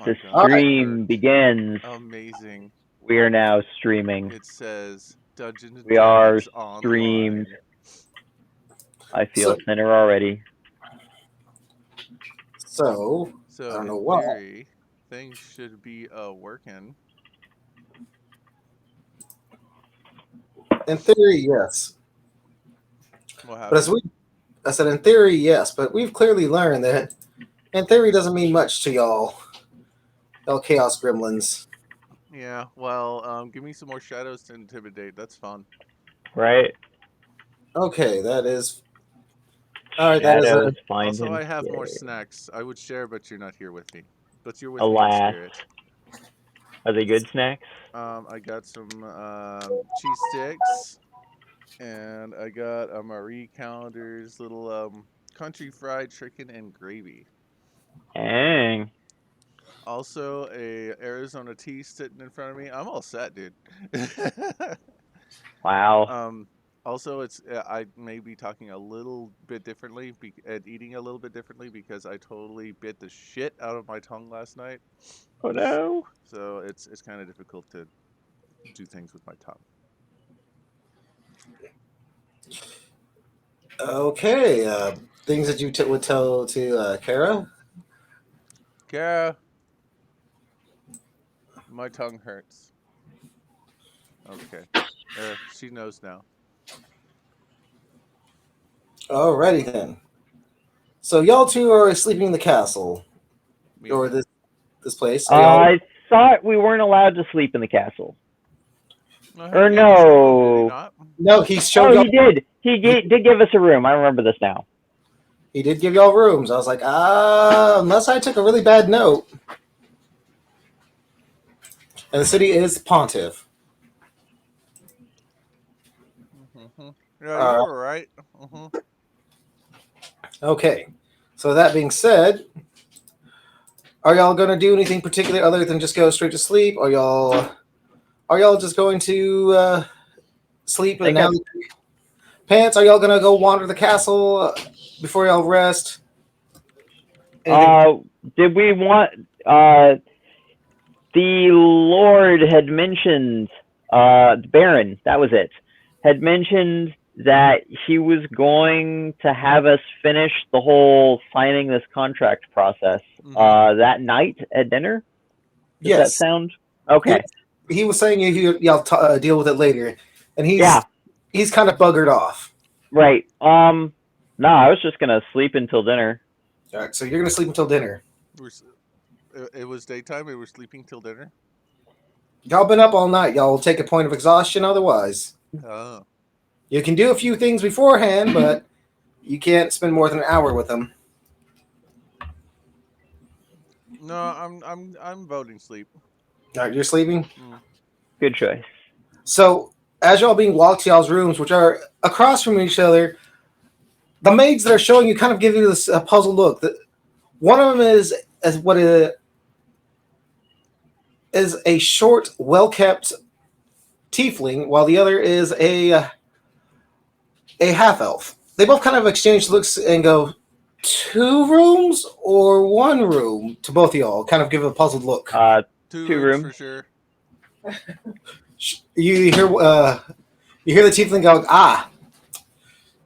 The god. stream begins. Amazing. We are now streaming. It says Dungeons and We are Dragons streamed. Online. I feel So, thinner already. I So don't know in why. theory, things should be working. In theory, yes. What But happened? I said in theory, yes. But we've clearly learned that in theory doesn't mean much to y'all chaos gremlins. Yeah, well, give me some more shadows to intimidate. That's fun. Right? Okay, that is all right. That is Shadows find Also, him I have more scary. snacks. I would share, but you're not here with me. But you're with me in Alas. spirit. Are they good snacks? I got some cheese sticks, and I got a Marie Callender's little country fried chicken and gravy. Dang. Also, a Arizona tea sitting in front of me. I'm all set, dude. Wow. Also, it's I may be talking a little bit differently and eating a little bit differently because I totally bit the shit out of my tongue last night. Oh no. So it's kind of difficult to do things with my tongue. okay. Things that you would tell to Kara. Kara, my tongue hurts. Okay, she knows now. Alrighty then. So y'all two are sleeping in the castle Me and or who? this place. Are y'all? I thought we weren't allowed to sleep in the castle. No, Or he gave us a room, did he no. not? No, he showed Oh, y'all. he did. Did give us a room. I remember this now. He did give y'all rooms. I was like, unless I took a really bad note. And the city is Pontiff. Mm-hmm. Yeah, you Uh, were right. Mm-hmm. okay. So that being said, are y'all gonna do anything particular other than just go straight to sleep? Are y'all just going to sleep and Think now? Pants, are y'all gonna go wander the castle before y'all rest? Anything? Did we want the Lord had mentioned the Baron, that was it, had mentioned that he was going to have us finish the whole signing this contract process Mm-hmm. that night at dinner. Does that Yes. sound okay? He was saying y'all deal with it later, and Yeah, he's kind of buggered off. right. No, I was just gonna sleep until dinner. All right, so you're gonna sleep until dinner. It was daytime. We were sleeping till dinner. Y'all been up all night. Y'all will take a point of exhaustion otherwise. Oh. You can do a few things beforehand, but you can't spend more than an hour with them. No, I'm voting sleep. All right, you're sleeping. Mm. Good choice. So as y'all being walked to y'all's rooms, which are across from each other, the maids that are showing you kind of give you this puzzled look. One of them is as what is a short, well kept tiefling, while the other is a half elf. They both kind of exchange looks and go, two rooms or one room to both of y'all. Kind of give a puzzled look. Two Two rooms rooms. for sure. You hear the tiefling going, ah.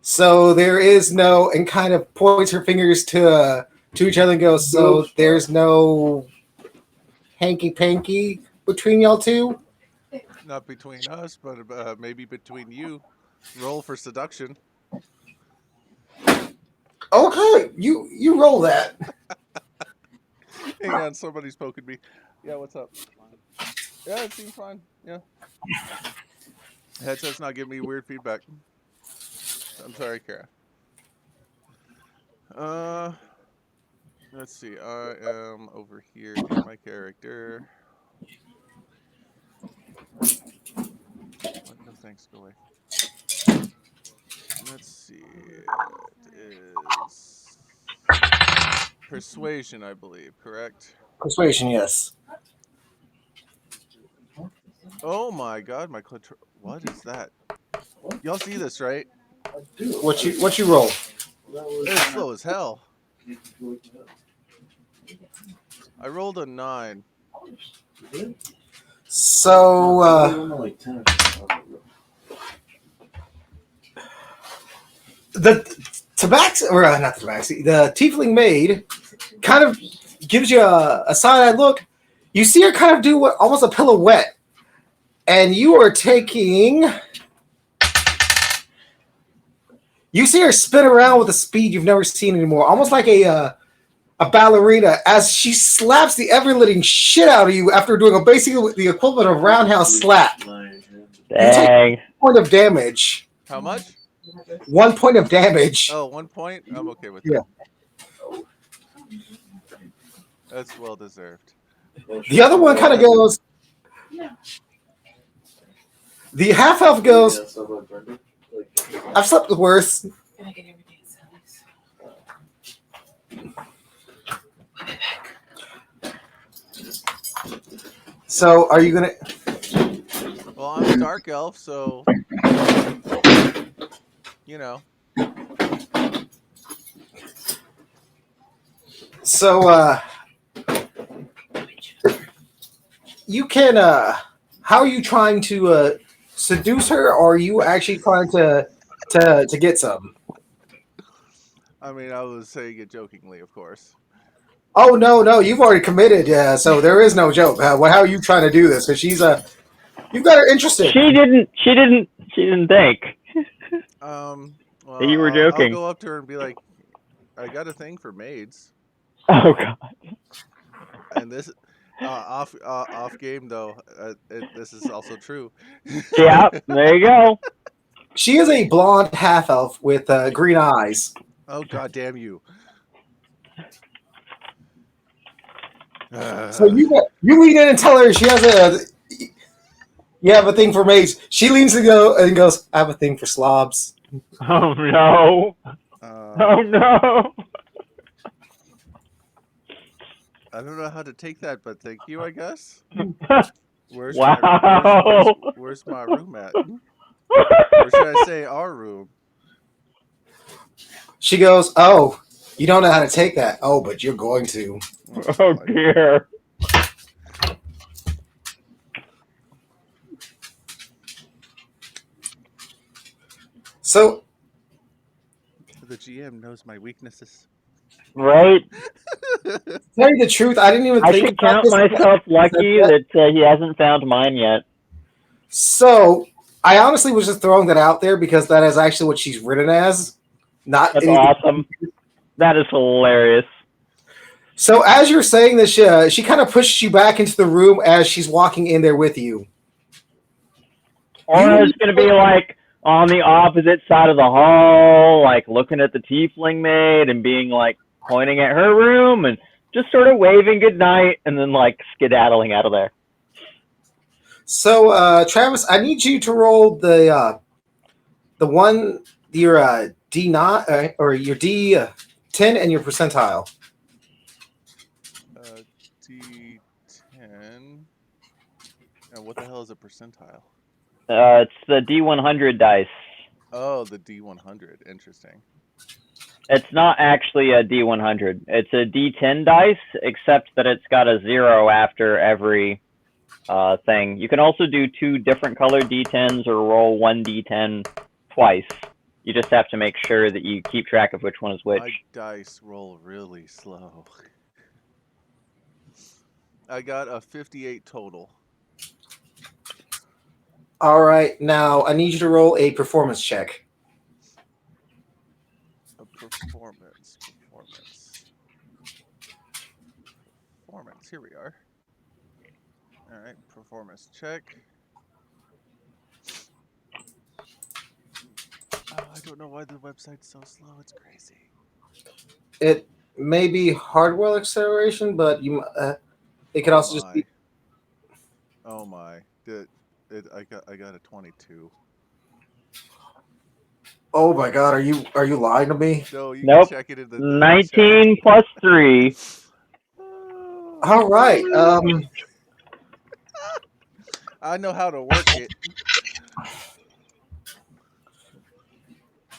So there is no, and kind of points her fingers to each other and goes, so there's no hanky panky between y'all two. Not between us, but maybe between you. Roll for seduction. Okay, you roll that. Hang on, somebody's poking me. Yeah, what's up? Yeah, it seems fine. Yeah. Headset's not giving me weird feedback. I'm sorry, Kara. Uh, let's see. I am over here in my character. What? No thanks. Go away. Let's see. It is persuasion, I believe. Correct. Persuasion, yes. Oh my God, my clitor. What is that? Y'all see this, right? What you roll? It's slow as hell. I rolled a 9. So the tabaxi, or not the tabaxi, the tiefling maid kind of gives you a side-eye look. You see her kind of do what almost a pirouette, and you are taking. You see her spin around with a speed you've never seen anymore, almost like a ballerina, as she slaps the ever-living shit out of you after doing basically the equivalent of roundhouse slap. Dang. 1 point of damage. How much? 1 point of damage. Oh, 1 point? I'm okay with Yeah. that. That's well deserved. The other one kind of goes. The half elf goes. I've slept with worse. So, are you gonna? Well, I'm a dark elf, so you know. So, you can. How are you trying to seduce her, or are you actually trying to get some? I mean, I was saying it jokingly, of course. Oh no! You've already committed. Yeah, so there is no joke. How are you trying to do this? Because she's you've got her interested. She didn't think. Well, You were joking. I'll go up to her and be like, "I got a thing for maids." Oh god. And this off game though, this is also true. Yeah, there you go. She is a blonde half elf with green eyes. Oh god damn you! So you lean in and tell her she has you have a thing for maids. She leans to go and goes, I have a thing for slobs. Oh no. Oh no. I don't know how to take that, but thank you, I guess. Where's Wow. where's my room at? Or should I say our room? She goes, oh, you don't know how to take that. Oh, but you're going to. Oh dear. So The GM knows my weaknesses. Right? to tell you the truth, I didn't even I think should about count this. myself lucky that he hasn't found mine yet. So I honestly was just throwing that out there because that is actually what she's written as. Not That's anything. awesome. That is hilarious. So as you're saying this, she kind of pushes you back into the room as she's walking in there with you. Or it's going to be like on the opposite side of the hall, like looking at the tiefling maid and being like pointing at her room and just sort of waving goodnight and then like skedaddling out of there. So Travis, I need you to roll the one your D9 or your D10 and your percentile. D10. And what the hell is a percentile? It's the D100 dice. Oh, the D100. Interesting. It's not actually a D100. It's a D10 dice, except that it's got a 0 after every thing. You can also do 2 different colored D10s or roll 1 D10 twice. You just have to make sure that you keep track of which one is which. My dice roll really slow. I got a 58 total. All right, now I need you to roll a performance check. A performance. Here we are. All right, performance check. Oh, I don't know why the website's so slow. It's crazy. It may be hardware acceleration, but you it could also just be. Oh my! I got a 22. Oh my God! Are you lying to me? No, you Nope. can check it in the 19 plus 3. All right. I know how to work it.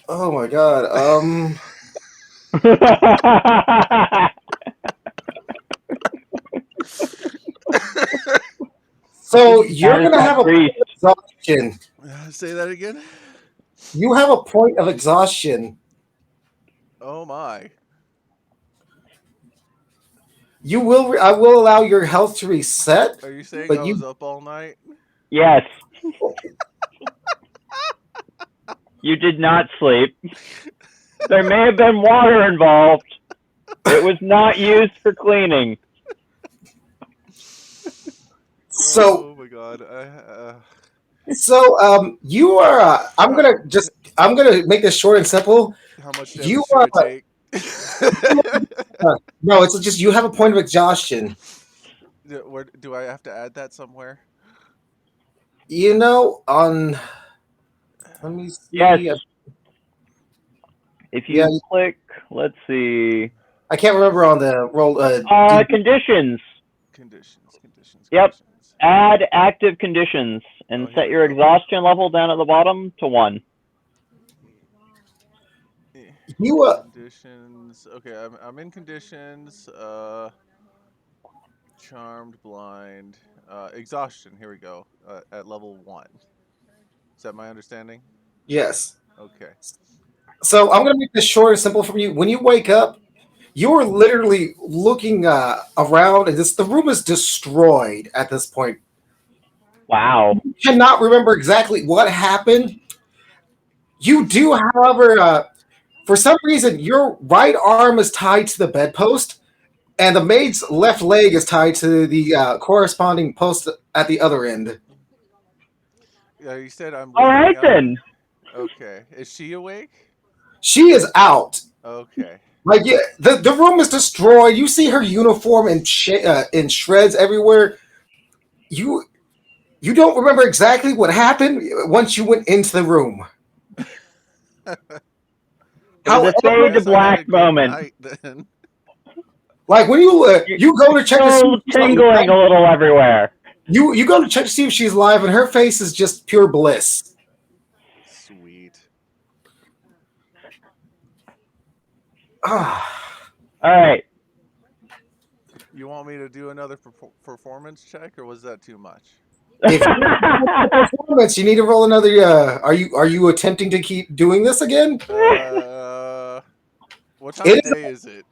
Oh my God. So you're That is gonna have a point priest. of exhaustion. Say that again. You have a point of exhaustion. Oh my. I will allow your health to reset, Are you saying but I you was up all night? Yes. You did not sleep. There may have been water involved. It was not used for cleaning. so Oh my god. you are. I'm gonna make this short and simple. How much You damage should I take? no, it's just you have a point of exhaustion. Where do I have to add that somewhere? You know, on let me see. Yes. If you Yeah, click, let's see, I can't remember on the roll. conditions. Conditions. Yep. Add active conditions and Oh, here set we your go. exhaustion level down at the bottom to 1. You Conditions. Okay, I'm in conditions. Charmed, blind, exhaustion. Here we go. At level 1. Is that my understanding? yes. Okay. So I'm gonna make this short and simple for you. When you wake up, you're literally looking around, and the room is destroyed at this point. Wow. You cannot remember exactly what happened. You do, however, for some reason, your right arm is tied to the bedpost, and the maid's left leg is tied to the corresponding post at the other end. Yeah, you said I'm All right, waking up. then. Okay. Is she awake? She is out. Okay. Like yeah, the room is destroyed. You see her uniform in shreds everywhere. You don't remember exactly what happened once you went into the room. It was a fade to Guess I had a black good moment. night then. Like when you go to check to see Still if she's tingling a little everywhere. you go to check to see if she's alive, and her face is just pure bliss. Sweet. Ah. All right. You want me to do another performance check, or was that too much? If you performance, you need to roll another. Are you attempting to keep doing this again? What time of day is it?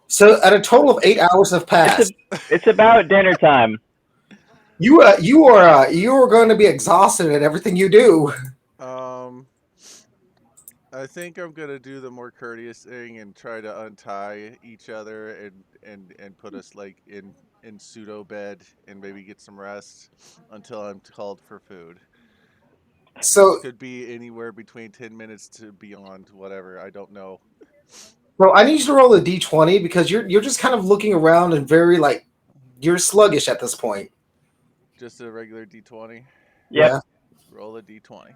So, at a total of 8 hours have passed. It's about dinner time. You are going to be exhausted at everything you do. I think I'm gonna do the more courteous thing and try to untie each other and put us like in pseudo bed and maybe get some rest until I'm called for food. So, This could be anywhere between 10 minutes to beyond whatever. I don't know. so I need you to roll a d20 because you're just kind of looking around and very like you're sluggish at this point. Just a regular D20. Yep. Yeah. Roll a D20.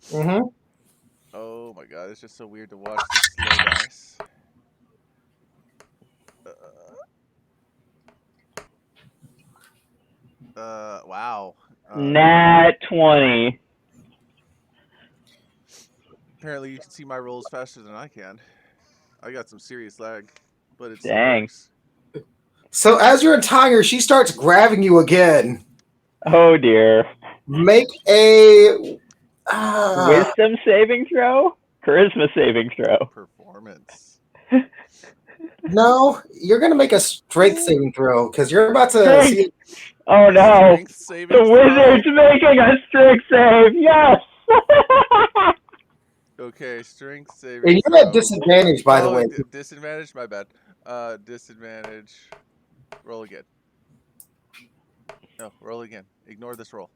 Mm-hmm. Oh my god, it's just so weird to watch this slow dice. Wow. Nat 20. Apparently, you can see my rolls faster than I can. I got some serious lag, but it still Dang. works. So as you're untying her, she starts grabbing you again. Oh dear. Make a Wisdom saving throw? Charisma saving throw. Performance. no. You're gonna make a strength saving throw because you're about to Strength. see. Oh no. Strength saving The throw. wizard's making a strength save. Yes. Okay, strength saving And throw. you're at disadvantage, by the way. Disadvantage. My bad. Disadvantage. Roll again. No, roll again. Ignore this roll.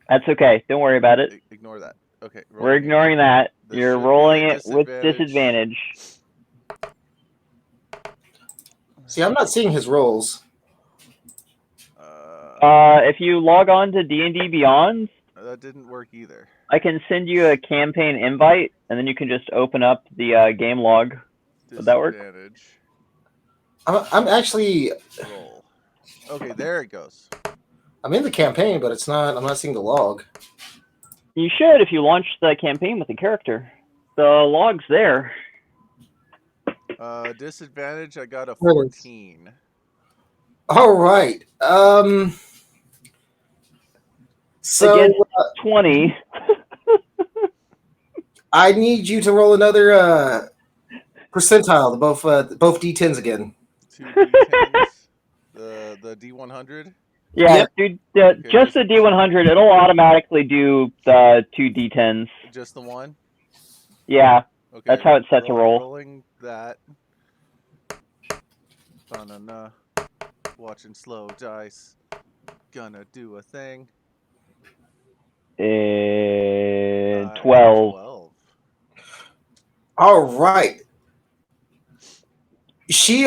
That's okay. Don't worry about it. Ignore that. Okay. We're ignoring that. There You're should be rolling a it with disadvantage. See, I'm not seeing his rolls. If you log on to D&D Beyond, that didn't work either. I can send you a campaign invite, and then you can just open up the game log. Would that work? I'm actually. Roll. Okay, there it goes. I'm in the campaign, but it's not. I'm not seeing the log. You should if you launch the campaign with the character. The log's there. Disadvantage. I got a 14. All right. So against 20. I need you to roll another percentile, both D10s again. 2 D10s. The D100. Yeah, Yep. dude, Okay, just the D100, it'll automatically do the 2 D10s. Just the one. Yeah, Okay. that's how it's set to roll. Rolling that. Banana. Watching slow dice. Gonna do a thing. 12. 12. All right. She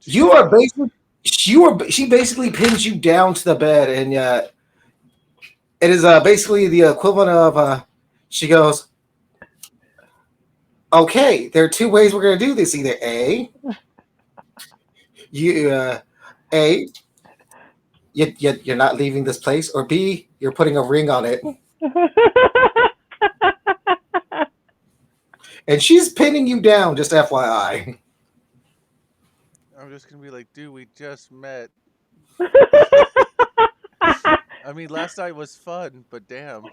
you are basically she basically pins you down to the bed, and it is basically the equivalent of she goes, okay, there are two ways we're gonna do this. Either A, you're not leaving this place, or B, you're putting a ring on it. And she's pinning you down, just FYI. I'm just gonna be like, dude, we just met. I mean, last night was fun, but damn.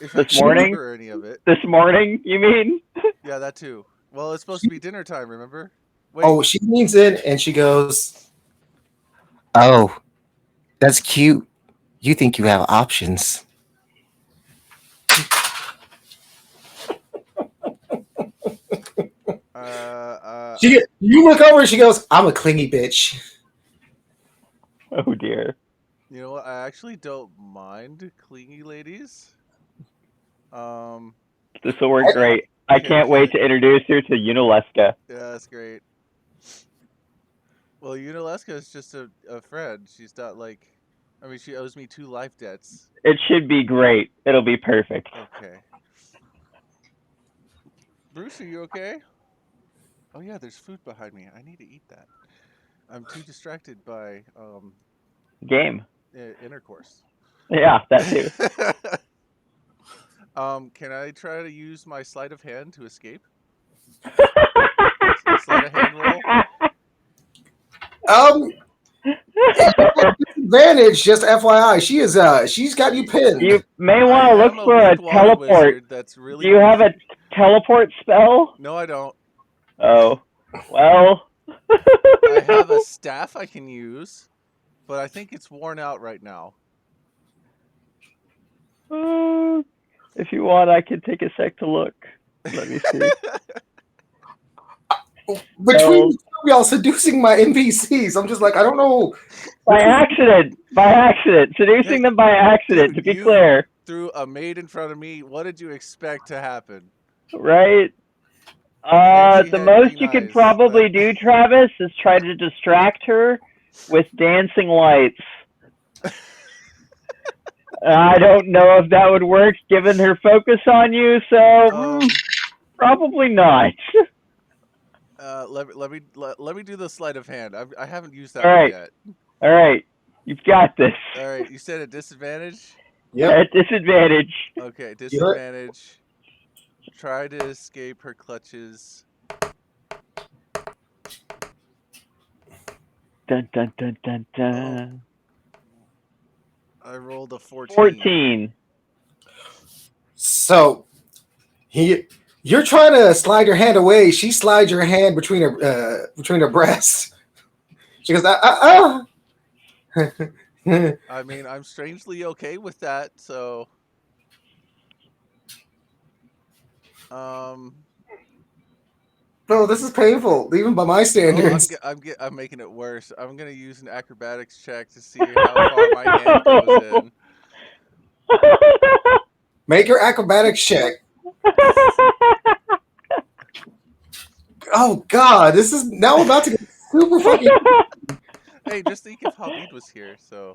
If I This can morning? remember any of it. This morning, you mean? Yeah, that too. Well, it's supposed to be dinner time, remember? Wait. Oh, she leans in and she goes, oh, that's cute. You think you have options. You look over and she goes, I'm a clingy bitch. Oh dear. You know what? I actually don't mind clingy ladies. This will work great. I can't wait to introduce her to Unileska. Yeah, that's great. Well, Unileska is just a friend. She's not like, I mean, she owes me 2 life debts. It should be great. It'll be perfect. Okay. Bruce, are you okay? Oh yeah, there's food behind me. I need to eat that. I'm too distracted by Game. intercourse. Yeah, that too. Can I try to use my sleight of hand to escape? Sleight of hand roll. Disadvantage, just FYI. She's got you pinned. You may want to look for a teleport. That's really. Do you have a teleport spell? No, I don't. Oh, well. I have a staff I can use, but I think it's worn out right now. If you want, I could take a sec to look. Let me see. Between y'all seducing my NPCs, I'm just like, I don't know. By accident. Seducing them by accident, Dude, to be clear. Threw a maid in front of me. What did you expect to happen? Right? The most you could probably do, Travis, is try to distract her with dancing lights. I don't know if that would work given her focus on you, so probably not. Let me do the sleight of hand. I haven't used that one yet. All right, you've got this. All right, you said at disadvantage. Yeah. At disadvantage. Okay, disadvantage. Try to escape her clutches. Dun dun dun dun dun. I rolled a 14. 14. So, you're trying to slide your hand away. She slides your hand between her breasts. She goes, I mean, I'm strangely okay with that. So, no, this is painful, even by my standards. I'm making it worse. I'm gonna use an acrobatics check to see how far my hand goes in. Make your acrobatics check. Oh God, this is now about to get super fucking. Hey, just think if Habib was here. So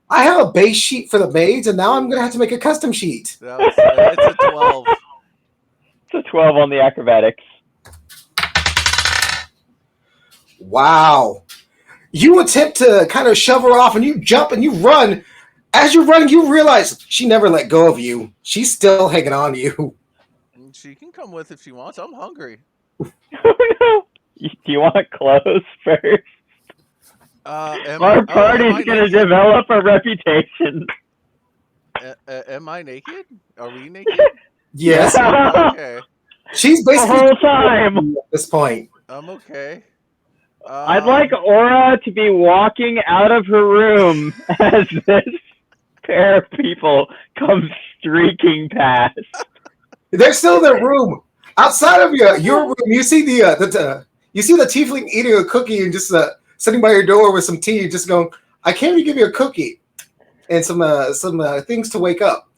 I have a base sheet for the maids, and now I'm gonna have to make a custom sheet. It's a 12. It's a 12 on the acrobatics. Wow. You attempt to kind of shove her off, and you jump and you run. As you're running, you realize she never let go of you. She's still hanging on to you. She can come with if she wants. I'm hungry. Do you want clothes first? Our party's gonna develop a reputation. Am I naked? Are we naked? Yes. Okay. She's The basically whole time. at this point. I'm okay. I'd like Aura to be walking out of her room as this pair of people come streaking past. They're still in their room. Outside of your room, you see the tiefling eating a cookie and just sitting by your door with some tea, just going, "I came to give you a cookie and some things to wake up."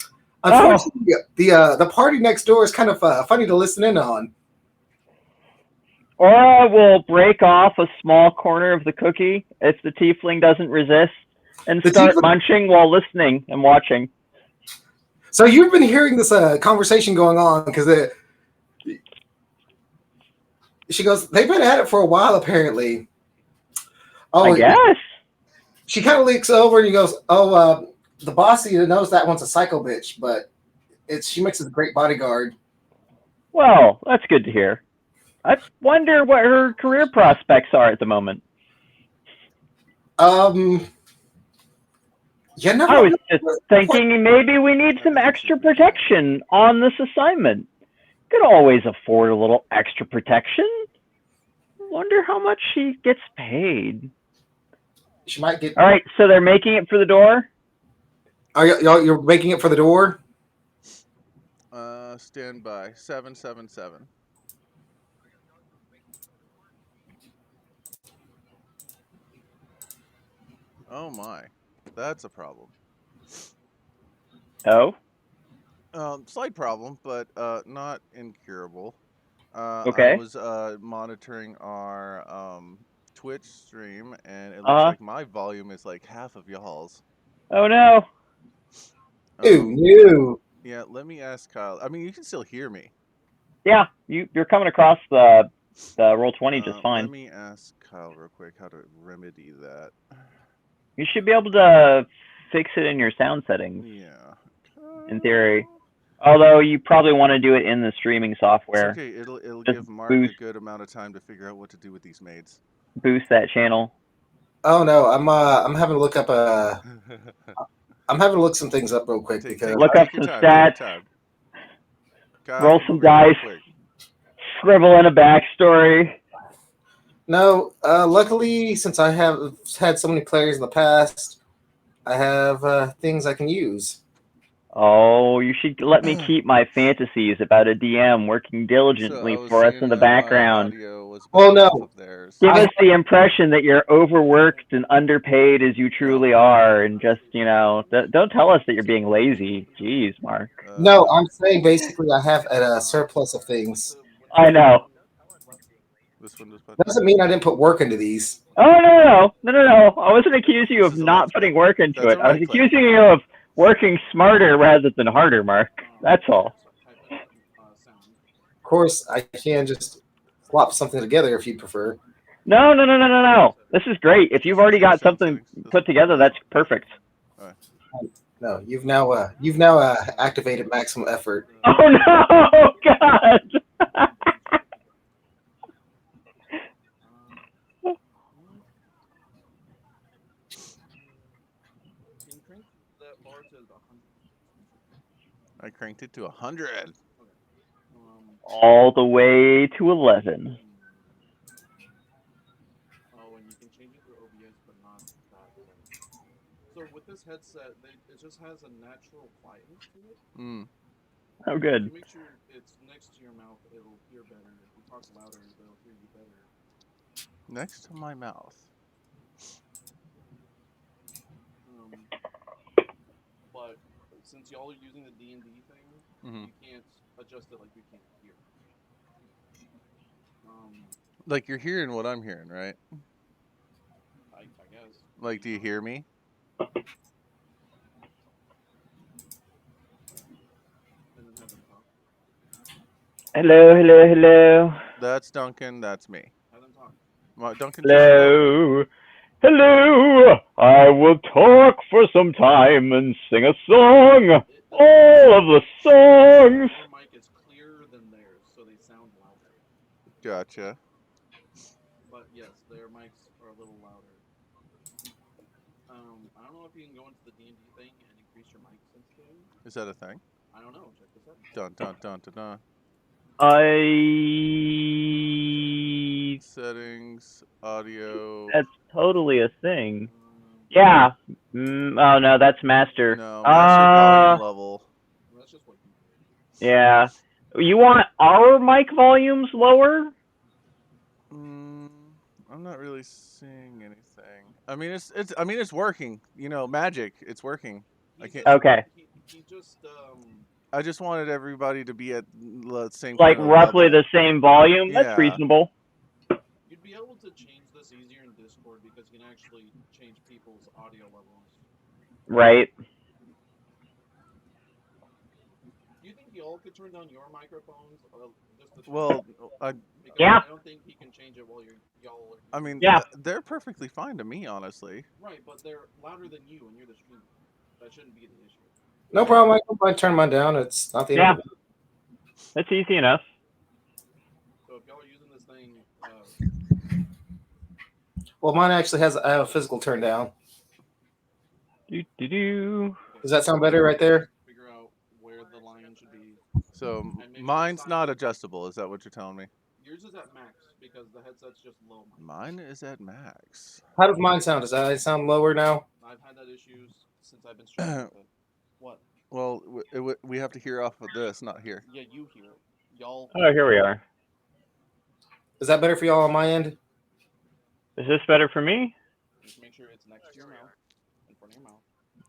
Unfortunately, the party next door is kind of funny to listen in on. Aura will break off a small corner of the cookie if the tiefling doesn't resist and start munching while listening and watching. So you've been hearing this conversation going on because she goes, they've been at it for a while apparently. Oh, I guess. She kind of leaks over and he goes, "Oh, the bossy knows that one's a psycho bitch, but she makes a great bodyguard." Well, that's good to hear. I wonder what her career prospects are at the moment. I was just thinking maybe we need some extra protection on this assignment. Could always afford a little extra protection. Wonder how much she gets paid. She might get. All right, so they're making it for the door? Are you're making it for the door? Stand by. 777. Oh my, that's a problem. Oh? Slight problem, but not incurable. Okay. I was monitoring our Twitch stream, and it looks like my volume is like half of y'all's. Oh no. Ew, no. Yeah, let me ask Kyle. I mean, you can still hear me. Yeah, you're coming across the Roll20 just fine. Let me ask Kyle real quick how to remedy that. You should be able to fix it in your sound settings. Yeah. In theory. Although you probably want to do it in the streaming software. It's okay, it'll give Mark a good amount of time to figure out what to do with these maids. Boost that channel. Oh no, I'm having to look up I'm having to look some things up real quick because look up some stats. Roll some dice. Scribble in a backstory. No, luckily, since I have had so many players in the past, I have things I can use. Oh, you should let me keep my fantasies about a DM working diligently for us in the background. Oh no. Give us the impression that you're overworked and underpaid as you truly are, and just, don't tell us that you're being lazy. Jeez, Mark. No, I'm saying basically I have a surplus of things. I know. Doesn't mean I didn't put work into these. Oh, no. I wasn't accusing you of not putting work into it. I was accusing you of working smarter rather than harder, Mark. That's all. Of course, I can just swap something together if you prefer. No. This is great. If you've already got something put together, that's perfect. No, you've now activated maximum effort. Oh no, God! I cranked it to 100. All the way to 11. Oh, and you can change it through OBS, but not that way. So with this headset, it just has a natural quietness to it. Oh, good. If you make sure it's next to your mouth, it'll hear better. If you talk louder, it'll hear you better. Next to my mouth. But since y'all are using the D&D thing, you can't adjust it like you can here. Like you're hearing what I'm hearing, right? I guess. Like, do you hear me? Hello. That's Duncan. That's me. Duncan. Hello. I will talk for some time and sing a song. All of the songs. Your mic is clearer than theirs, so they sound louder. Gotcha. But yes, their mics are a little louder. I don't know if you can go into the D&D thing and increase your mic sensitivity. Is that a thing? I don't know. Check this out. Dun dun dun dun dun. Settings, audio. That's totally a thing. Um, Yeah. Oh no, that's master. No, master volume level. That's just what you did. Yeah. You want our mic volumes lower? I'm not really seeing anything. I mean, it's working. You know, magic. It's working. I can't. Okay. He just I just wanted everybody to be at the same. Like kind of roughly level. the same volume? Yeah. That's reasonable. You'd be able to change this easier in Discord because you can actually change people's audio levels. Right. Do you think y'all could turn down your microphones? Just to Well, Yeah. I don't think he can change it while y'all are. I mean, Yeah. they're perfectly fine to me, honestly. Right, but they're louder than you and you're the streamer. That shouldn't be the issue. No problem. I can probably turn mine down. It's not the end Yeah. of the world. That's easy enough. So if y'all are using this thing, Well, mine actually has I have a physical turn down. Do. Does that sound better right there? Figure out where the line should be. So And maybe mine's decide- not adjustable. Is that what you're telling me? Yours is at max because the headset's just low. Mine is at max. How does mine sound? Does that sound lower now? I've had that issues since I've been streaming. But what? Well, we have to hear off of this, not here. Yeah, you hear it. Y'all. Oh, here we are. Is that better for y'all on my end? Is this better for me? Just make sure it's next to your mouth, in front of your mouth.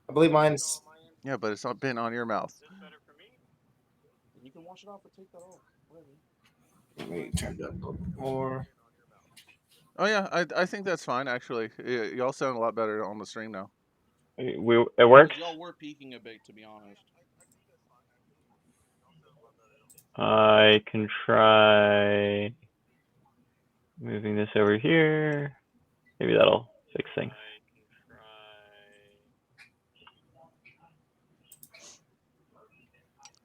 I believe mine's. Yeah, but it's not been on your mouth. And you can wash it off or take that off. Whatever. Let me turn it up a little bit more. Oh yeah, I think that's fine actually. Y'all sound a lot better on the stream now. It works. Y'all were peaking a bit, to be honest. I can try moving this over here. Maybe that'll fix things.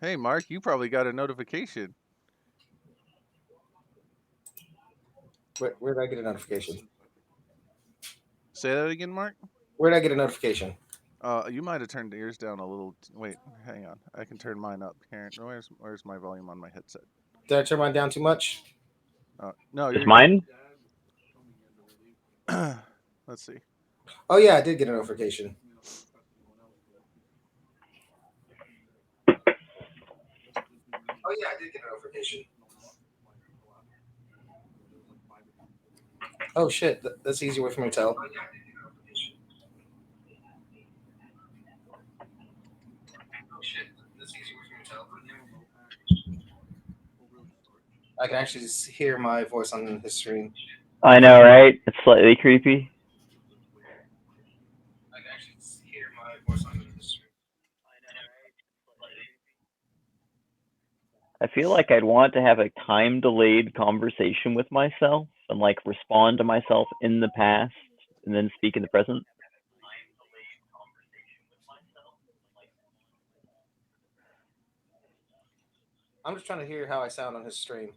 Hey Mark, you probably got a notification. Where did I get a notification? Say that again, Mark. Where did I get a notification? You might have turned yours down a little. Wait, hang on. I can turn mine up. Karen, where's my volume on my headset? Did I turn mine down too much? No, Is mine? Let's see. Oh yeah, I did get a notification. Oh yeah, I did get a notification. Oh shit, that's the easy way for me to tell. I can actually just hear my voice on his stream. I know, right? It's slightly creepy. I can actually hear my voice on his stream. I feel like I'd want to have a time-delayed conversation with myself and like respond to myself in the past and then speak in the present. I'm just trying to hear how I sound on his stream.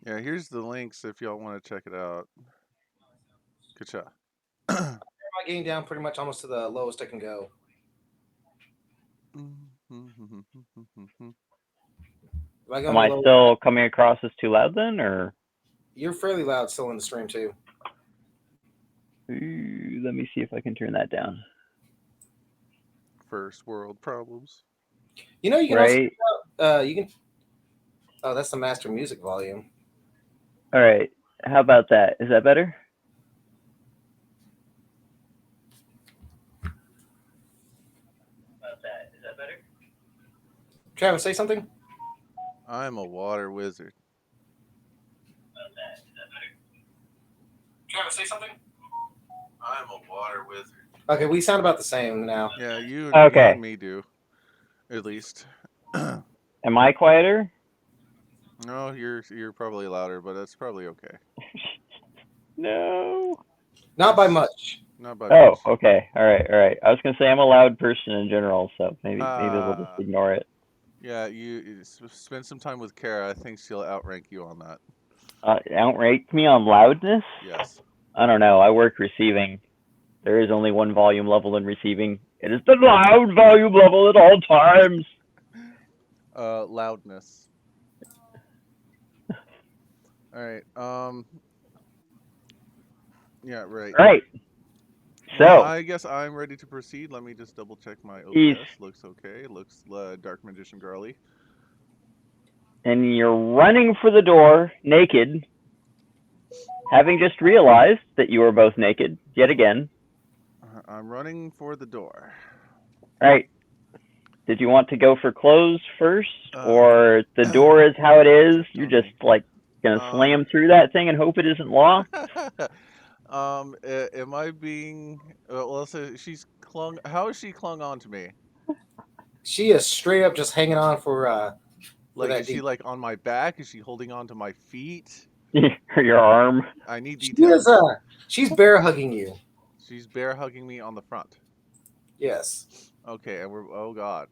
Yeah, here's the links if y'all want to check it out. Good job. My gain down pretty much almost to the lowest I can go. Am I still coming across as too loud then, or? You're fairly loud still in the stream too. Ooh, let me see if I can turn that down. First world problems. You know, you can Right. also you can. Oh, that's the master music volume. All right. How about that? Is that better? Travis, say something. I'm a water wizard. Travis, say something. I'm a water wizard. Okay, we sound about the same now. Yeah, you Okay. and me do. At least. Am I quieter? No, you're probably louder, but that's probably okay. No. Not by much. Not by Oh, much. okay. All right. I was gonna say I'm a loud person in general, so maybe we'll just ignore it. Yeah, you spend some time with Kara. I think she'll outrank you on that. Outrank me on loudness? Yes. I don't know. I work receiving. There is only one volume level in receiving. It is the loud volume level at all times. Loudness. All right. Yeah. Right. All right. Well, So I guess I'm ready to proceed. Let me just double check my He's- OBS. Looks okay. Looks Dark Magician girly. and you're running for the door naked, having just realized that you are both naked yet again. I'm running for the door. All right. Did you want to go for clothes first, Uh, or the door is how it is? You're tell just me. like gonna slam through that thing and hope it isn't locked? Am I being? Well, so she's clung. How is she clung on to me? She is straight up just hanging on for Like, that is she deep. like on my back? Is she holding on to my feet? Or your arm? I need She details. is she's bear hugging you. She's bear hugging me on the front. Yes. Okay, and we're oh god.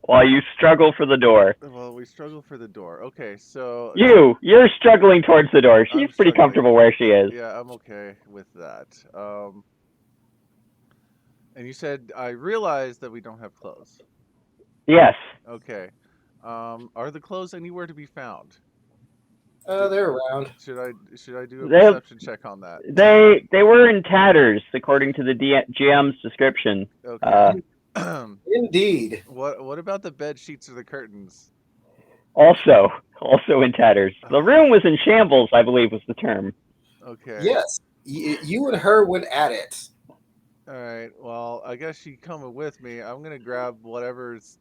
While you struggle for the door. Well, we struggle for the door. Okay, so You're struggling towards the door. She's I'm pretty struggling. comfortable where she is. Yeah, I'm okay with that. And you said I realized that we don't have clothes. Yes. Okay. Are the clothes anywhere to be found? They're around. Should I do a They- perception check on that? They were in tatters, according to the GM's description. Okay. Indeed. What about the bed sheets or the curtains? Also in tatters. The room was in shambles, I believe was the term. Okay. Yes. You and her went at it. All right. Well, I guess she's coming with me. I'm gonna grab whatever's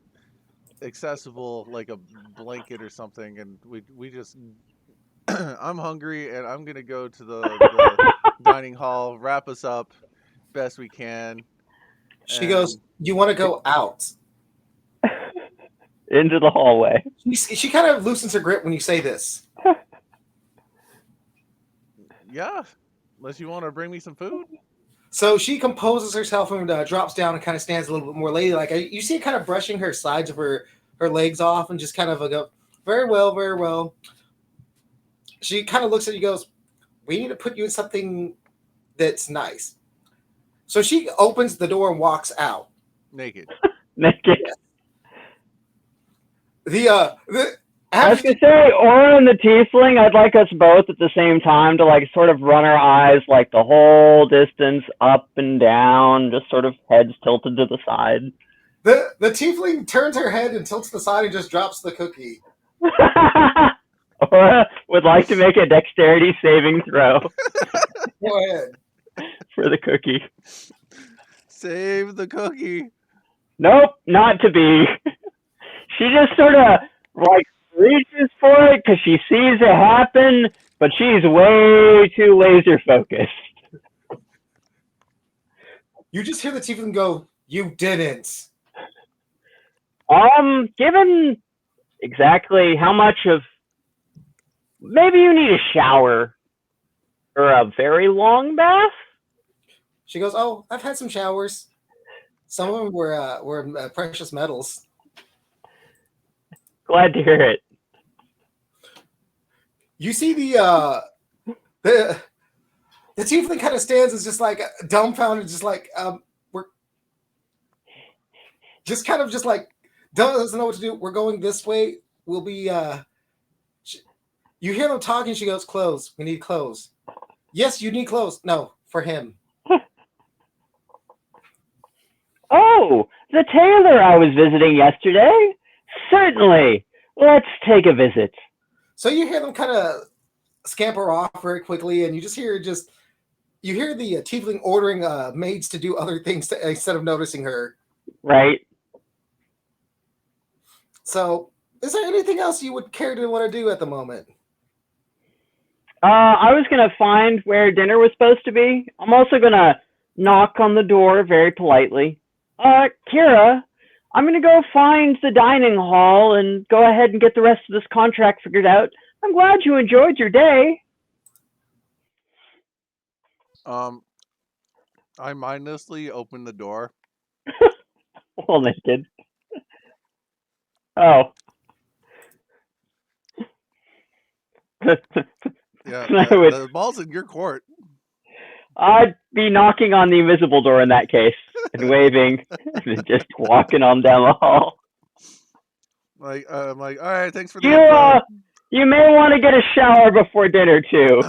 accessible, like a blanket or something, and we just. I'm hungry, and I'm gonna go to the dining hall, wrap us up best we can. She goes, "You want to go out?" Into the hallway. She kind of loosens her grip when you say this. Yeah, unless you want to bring me some food. So she composes herself and drops down and kind of stands a little bit more ladylike. You see her kind of brushing her sides of her legs off and just kind of go, very well, very well. She kind of looks at you and goes, "We need to put you in something that's nice." So she opens the door and walks out. Naked. Naked. I was gonna say, Aura and the Tiefling, I'd like us both at the same time to like sort of run our eyes like the whole distance up and down, just sort of heads tilted to the side. The tiefling turns her head and tilts to the side and just drops the cookie. Aura would like to make a dexterity saving throw Go ahead. for the cookie. Save the cookie. Nope, not to be. She just sort of like reaches for it because she sees it happen, but she's way too laser focused. You just hear the tiefling go, "You didn't." Given exactly how much of maybe you need a shower or a very long bath. She goes, "Oh, I've had some showers. Some of them were precious metals." Glad to hear it. You see the tiefling kind of stands as just like dumbfounded, just like we're just kind of just like doesn't know what to do. We're going this way. We'll be. You hear them talking. She goes, "Clothes. We need clothes." "Yes, you need clothes." "No, for him." Oh, the tailor I was visiting yesterday? Certainly. Let's take a visit. So you hear them kind of scamper off very quickly, and you just hear the tiefling ordering maids to do other things instead of noticing her. Right? So, is there anything else you would care to want to do at the moment? I was going to find where dinner was supposed to be. I'm also going to knock on the door very politely. Kira, I'm going to go find the dining hall and go ahead and get the rest of this contract figured out. I'm glad you enjoyed your day. I mindlessly opened the door. Well, naked. Oh. Yeah, I would- the ball's in your court. I'd be knocking on the invisible door in that case and waving and just walking on down the hall. Like, I'm like, all right, thanks for the You info. you may want to get a shower before dinner too.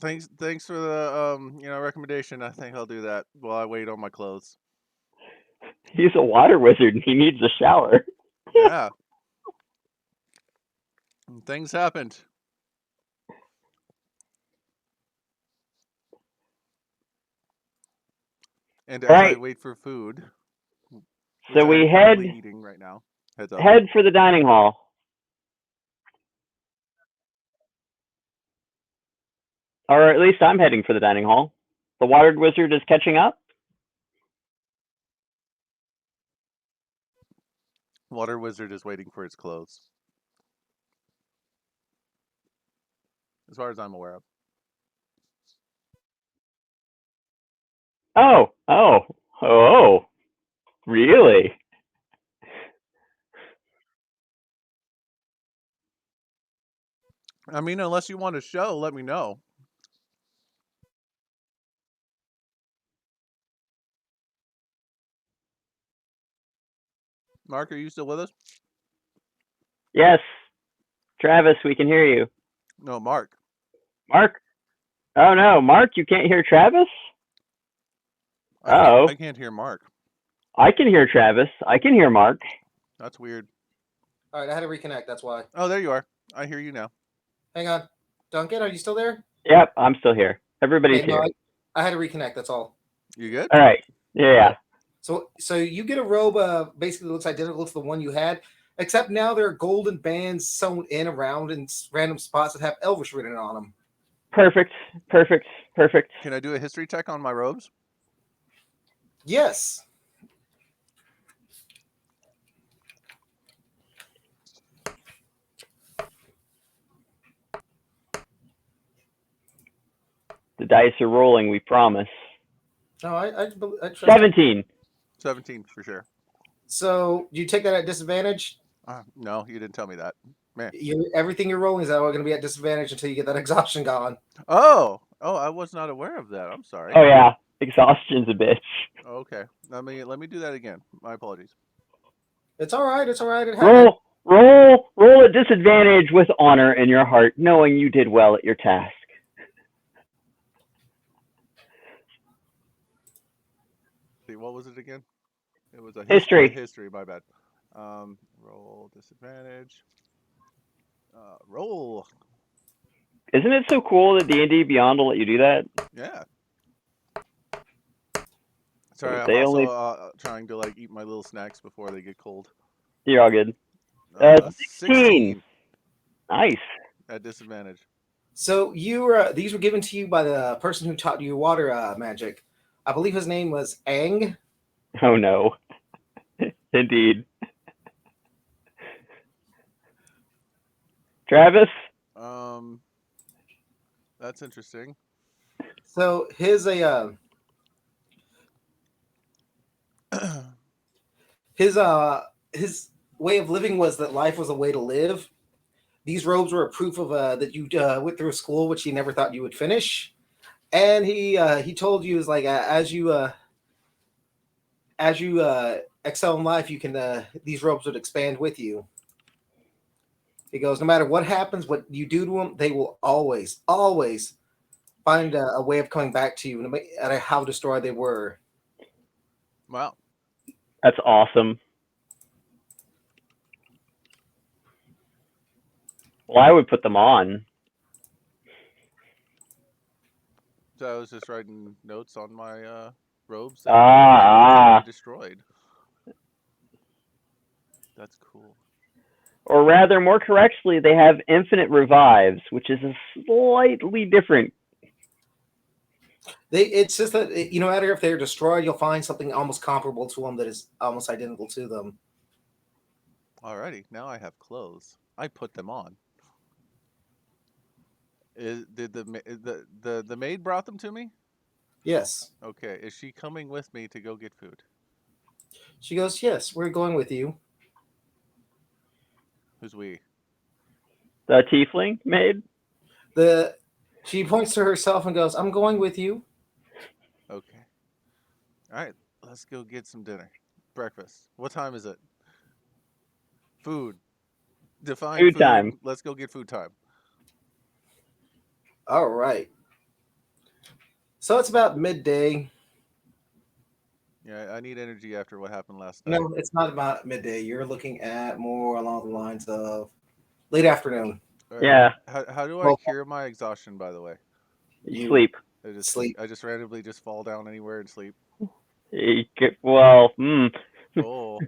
Thanks for the recommendation. I think I'll do that while I wait on my clothes. He's a water wizard and he needs a shower. Yeah. Things happened. And as I Right. wait for food, So which I we am currently eating right now. Heads up. head for the dining hall. Or at least I'm heading for the dining hall. The water wizard is catching up. Water wizard is waiting for his clothes. As far as I'm aware of. Oh, really? I mean, unless you want a show, let me know. Mark, are you still with us? Yes. Travis, we can hear you. No, Mark. Mark? Oh no, Mark, you can't hear Travis? I can't hear Mark. I can hear Travis. I can hear Mark. That's weird. All right, I had to reconnect. That's why. Oh, there you are. I hear you now. Hang on, Duncan, are you still there? Yep, I'm still here. Everybody's Okay, no, here. I had to reconnect. That's all. You good? All right. Yeah. So you get a robe. Basically, looks identical to the one you had, except now there are golden bands sewn in around in random spots that have Elvish written on them. Perfect. Can I do a history check on my robes? Yes. The dice are rolling, we promise. No, I trust. 17. 17 for sure. So do you take that at disadvantage? No, you didn't tell me that. Man. Everything you're rolling is going to be at disadvantage until you get that exhaustion gone. Oh, I was not aware of that. I'm sorry. Oh yeah, exhaustion's a bitch. Okay, let me do that again. My apologies. It's all right. It happens. Roll at disadvantage with honor in your heart, knowing you did well at your task. See, what was it again? It was a History. History, my bad. Roll disadvantage. Roll. Isn't it so cool that D&D Beyond will let you do that? Yeah. Sorry, They I'm only- also trying to like eat my little snacks before they get cold. You're all good. 16. Nice. At disadvantage. So these were given to you by the person who taught you water magic. I believe his name was Aang. Oh no. Indeed. Travis? That's interesting. So his way of living was that life was a way to live. These robes were a proof of that you went through a school which he never thought you would finish, and he told you is like as you excel in life, you can these robes would expand with you. He goes, no matter what happens, what you do to them, they will always find a way of coming back to you, no matter how destroyed they were. Wow. That's awesome. Well, I would put them on. So I was just writing notes on my robes that were destroyed. That's cool. Or rather, more correctly, they have infinite revives, which is a slightly different. It's just that no matter if they're destroyed, you'll find something almost comparable to them that is almost identical to them. Alrighty, now I have clothes. I put them on. Did the maid brought them to me? Yes. Okay. Is she coming with me to go get food? She goes, yes, we're going with you. Who's we? The tiefling maid? She points to herself and goes, "I'm going with you." Okay. All right. Let's go get some dinner. Breakfast. What time is it? Food. Define Food food. time. Let's go get food time. All right. So it's about midday. Yeah, I need energy after what happened last night. No, it's not about midday. You're looking at more along the lines of late afternoon. All right. Yeah, How do I Well, cure my exhaustion? By the way, you sleep. I just sleep. I just randomly just fall down anywhere and sleep. Well, Oh,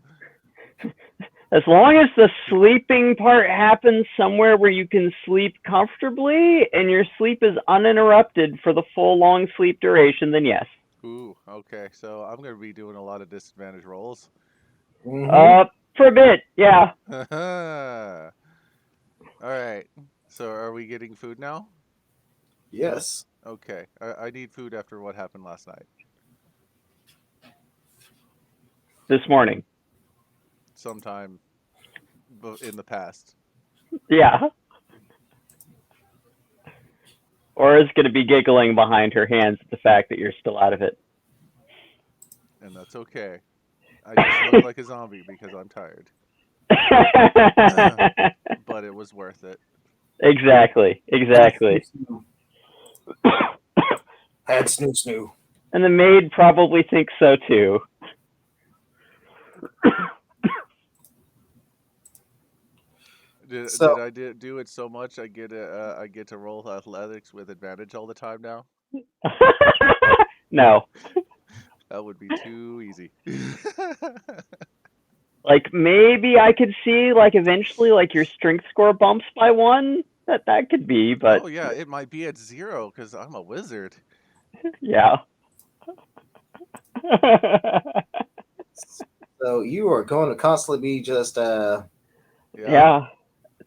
as long as the sleeping part happens somewhere where you can sleep comfortably and your sleep is uninterrupted for the full long sleep duration, then yes. ooh. Okay, so I'm gonna be doing a lot of disadvantage rolls. Mhm. For a bit, yeah. All right. So are we getting food now? Yes. Okay. I need food after what happened last night. This morning. Sometime in the past. Yeah. Aura's going to be giggling behind her hands at the fact that you're still out of it. And that's okay. I just look like a zombie because I'm tired. But it was worth it. Exactly. Had snoo. And the maid probably thinks so too. Did So I do it so much I get to roll athletics with advantage all the time now? No. That would be too easy. Like maybe I could see like eventually like your strength score bumps by 1. That could be, but Oh yeah, it might be at 0 because I'm a wizard. yeah. so you are going to constantly be just Yeah.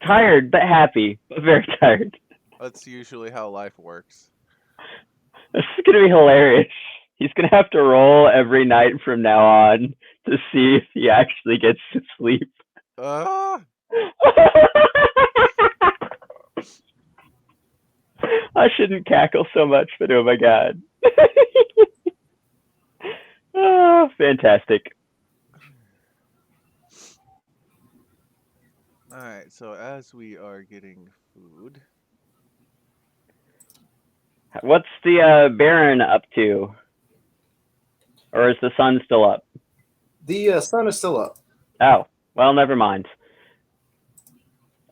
Tired but happy, but very tired. That's usually how life works. This is gonna be hilarious. He's gonna have to roll every night from now on to see if he actually gets to sleep. Ah, I shouldn't cackle so much, but oh my god. Oh, fantastic. all right. So as we are getting food, What's the Baron up to? Or is the sun still up? the sun is still up. Oh, well, never mind.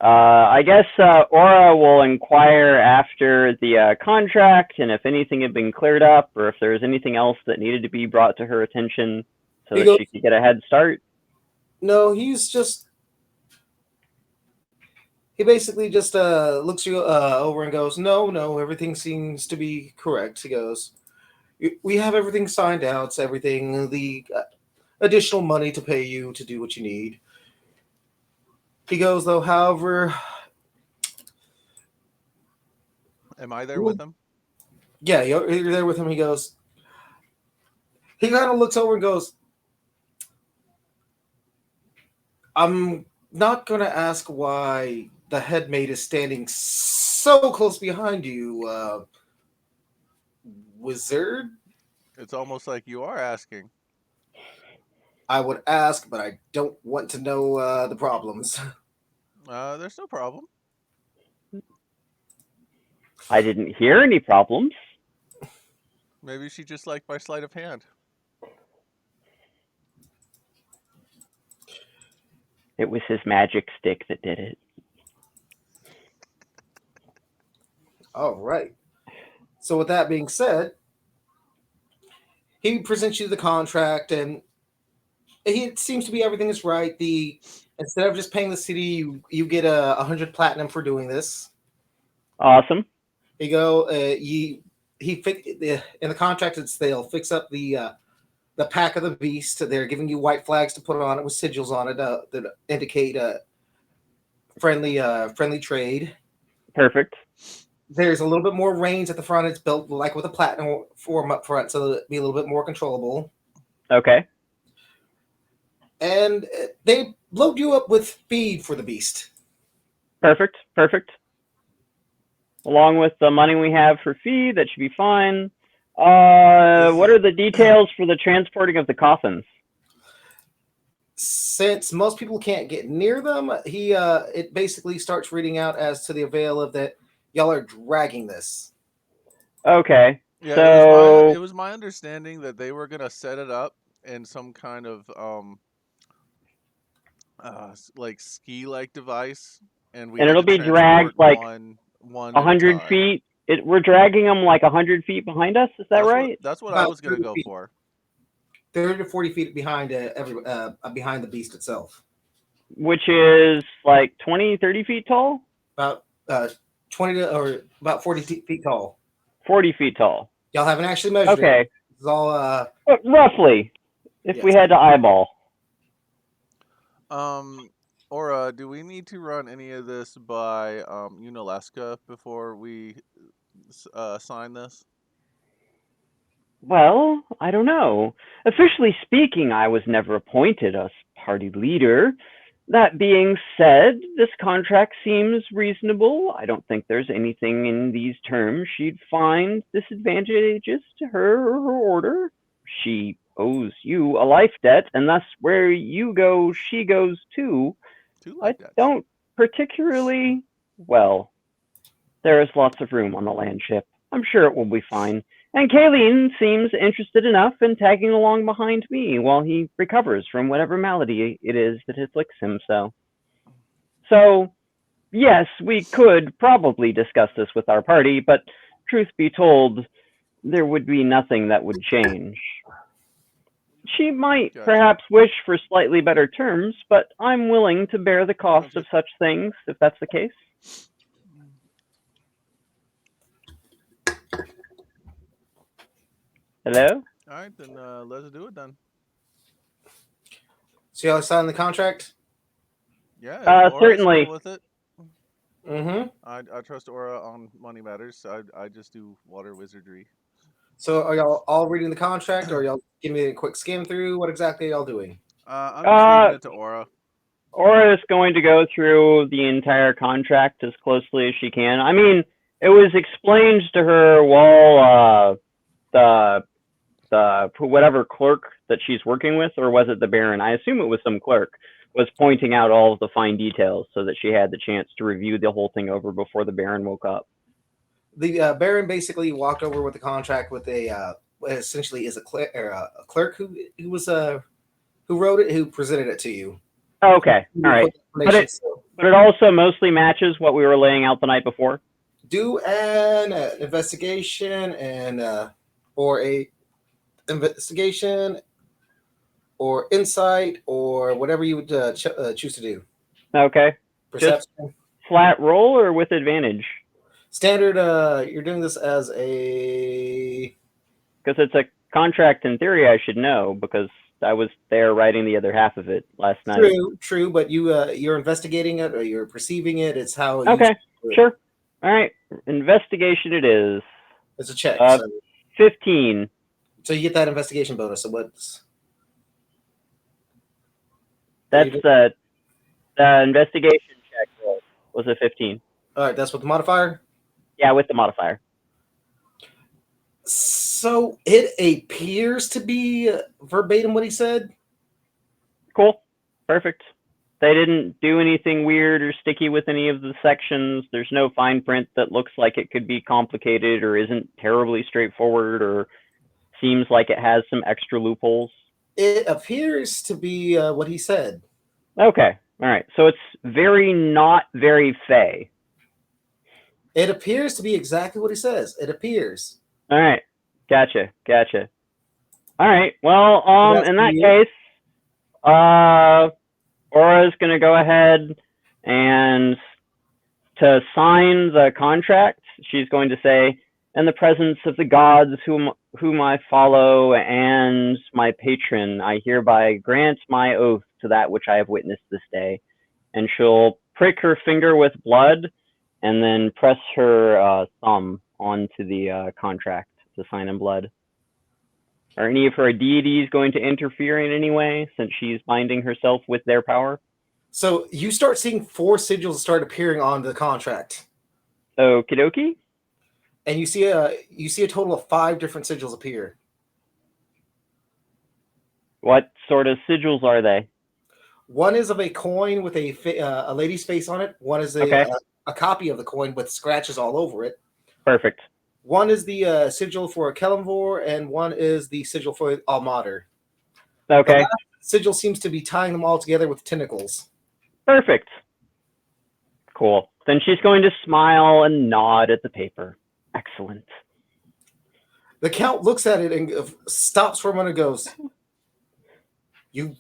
I guess Aura will inquire after the contract and if anything had been cleared up or if there was anything else that needed to be brought to her attention so He that goes- she could get a head start. No, he basically just looks you over and goes, no, everything seems to be correct. He goes, we have everything signed out, everything, the additional money to pay you to do what you need. He goes, though, however, am I there with him? yeah, you're there with him. He goes, he kind of looks over and goes, I'm not going to ask why the head maid is standing so close behind you, wizard. It's almost like you are asking. I would ask, but I don't want to know the problems. There's no problem. I didn't hear any problems. Maybe she just liked my sleight of hand. It was his magic stick that did it. All right. So with that being said, he presents you the contract, and it seems to be everything is right. Instead of just paying the city, you get 100 platinum for doing this. Awesome. You go. In the contract, they'll fix up the pack of the beast. They're giving you white flags to put on it with sigils on it that indicate friendly trade. Perfect. There's a little bit more range at the front. It's built like with a platinum form up front, so it'll be a little bit more controllable. Okay. And they load you up with feed for the beast. Perfect. Perfect. Along with the money we have for fee, that should be fine. What are the details for the transporting of the coffins? Since most people can't get near them, it basically starts reading out as to the avail of that y'all are dragging this. Okay. Yeah, So it was my understanding that they were gonna set it up in some kind of like ski-like device, and we and had it'll to be dragged transport like one at a 100 time. feet. We're dragging them like 100 feet behind us. Is that right? That's what I About was gonna 30 go feet. for. 30 to 40 feet behind behind the beast itself. Which is like 20, 30 feet tall? About 20 to or about 40 feet tall. 40 feet tall. Y'all haven't actually measured it. Okay. It's all But roughly, if we Yes. had to eyeball. Aura, do we need to run any of this by Unalaska before we sign this? Well, I don't know. Officially speaking, I was never appointed as party leader. That being said, this contract seems reasonable. I don't think there's anything in these terms she'd find disadvantageous to her or her order. She owes you a life debt, and thus where you go, she goes too. Two I like that. don't particularly. Well, there is lots of room on the land ship. I'm sure it will be fine. And Kayleen seems interested enough in tagging along behind me while he recovers from whatever malady it is that afflicts him So, yes, we could probably discuss this with our party, but truth be told, there would be nothing that would change. She might Gotcha. perhaps wish for slightly better terms, but I'm willing to bear the cost of such things if that's the case. Hello? All right, then let's do it then. So y'all signed the contract? Yeah, if Aura's certainly. cool with it. Mm-hmm. I trust Aura on money matters. So I just do water wizardry. So are y'all all reading the contract, or y'all give me a quick skim through? What exactly are y'all doing? I'm just reading it to Aura. Aura is going to go through the entire contract as closely as she can. I mean, it was explained to her while the whatever clerk that she's working with, or was it the Baron? I assume it was some clerk, was pointing out all of the fine details so that she had the chance to review the whole thing over before the Baron woke up. The Baron basically walked over with the contract with essentially is a clerk who wrote it, who presented it to you. Okay, all right. But it also mostly matches what we were laying out the night before. Do an investigation or a investigation or insight or whatever you would choose to do. Okay. Perception. Just flat roll or with advantage? Standard. You're doing this as a because it's a contract. In theory, I should know because I was there writing the other half of it last night. True, but you're investigating it or you're perceiving it. It's how. Okay, sure. All right, investigation it is. It's a check. 15. So you get that investigation bonus. So what's? That's the investigation check roll was a 15. All right, that's with the modifier? Yeah, with the modifier. So it appears to be verbatim what he said. Cool. Perfect. They didn't do anything weird or sticky with any of the sections. There's no fine print that looks like it could be complicated or isn't terribly straightforward or seems like it has some extra loopholes. It appears to be what he said. Okay. All right. So it's not very fey. It appears to be exactly what he says. It appears. All right. Gotcha. All right. Well, in that case, Aura's going to go ahead and to sign the contract, she's going to say, in the presence of the gods whom I follow and my patron, I hereby grant my oath to that which I have witnessed this day. And she'll prick her finger with blood and then press her thumb onto the contract to sign in blood. Are any of her deities going to interfere in any way since she's binding herself with their power? So you start seeing 4 sigils start appearing on the contract, Okie dokie. and you see a total of 5 different sigils appear. What sort of sigils are they? One is of a coin with a lady's face on it. One is Okay. a copy of the coin with scratches all over it. Perfect. One is the sigil for Kelemvor, and one is the sigil for Almater. Okay. The sigil seems to be tying them all together with tentacles. Perfect. Cool. Then she's going to smile and nod at the paper. Excellent. The Count looks at it and stops for a moment and goes, "You."